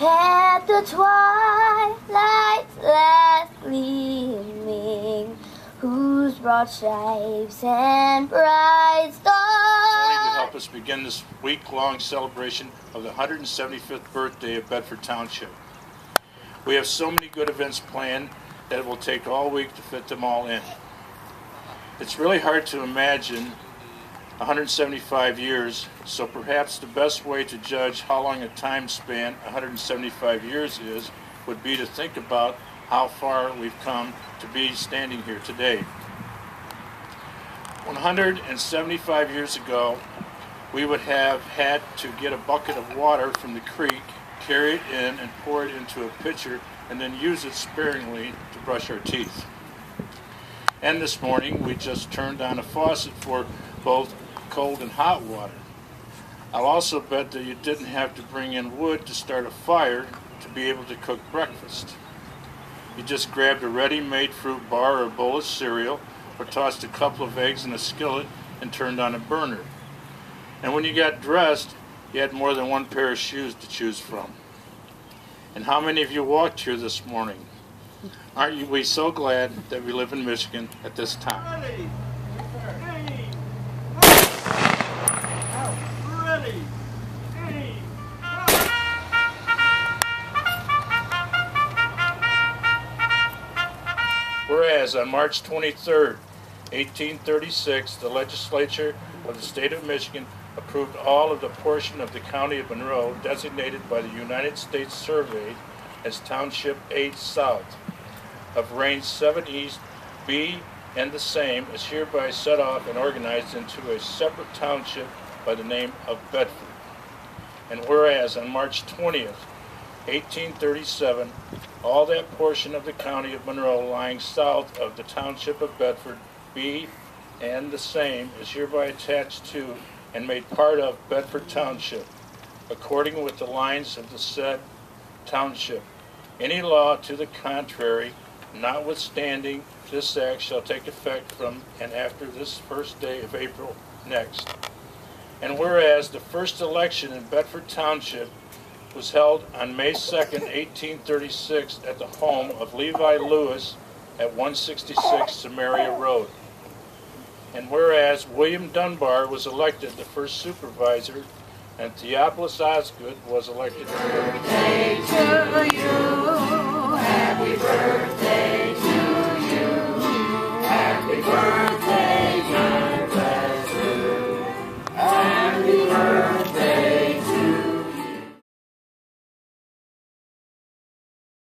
at the twilight's last gleaming, whose broad stripes and bright stars to help us begin this week-long celebration of the 175th birthday of Bedford Township. We have so many good events planned that it will take all week to fit them all in. It's really hard to imagine 175 years, so perhaps the best way to judge how long a time span 175 years is would be to think about how far we've come to be standing here today. 175 years ago, we would have had to get a bucket of water from the creek, carry it in and pour it into a pitcher, and then use it sparingly to brush our teeth. And this morning, we just turned on a faucet for both cold and hot water. I'll also bet that you didn't have to bring in wood to start a fire to be able to cook breakfast. You just grabbed a ready-made fruit bar or a bowl of cereal, or tossed a couple of eggs in a skillet and turned on a burner. And when you got dressed, you had more than one pair of shoes to choose from. And how many of you walked here this morning? Aren't we so glad that we live in Michigan at this time? Ready. Ready. Whereas on March 23rd, 1836, the legislature of the state of Michigan approved all of the portion of the county of Monroe designated by the United States Survey as Township 8 South of Range 7 East, B, and the same is hereby set off and organized into a separate township by the name of Bedford. And whereas on March 20th, 1837, all that portion of the county of Monroe lying south of the township of Bedford, B, and the same is hereby attached to and made part of Bedford Township, according with the lines of the said township. Any law to the contrary, notwithstanding, this act shall take effect from and after this first day of April next. And whereas the first election in Bedford Township was held on May 2nd, 1836 at the home of Levi Lewis at 166 Samaria Road. And whereas William Dunbar was elected the first supervisor and Theophilus Osgood was elected Birthday to you, happy birthday to you, happy birthday.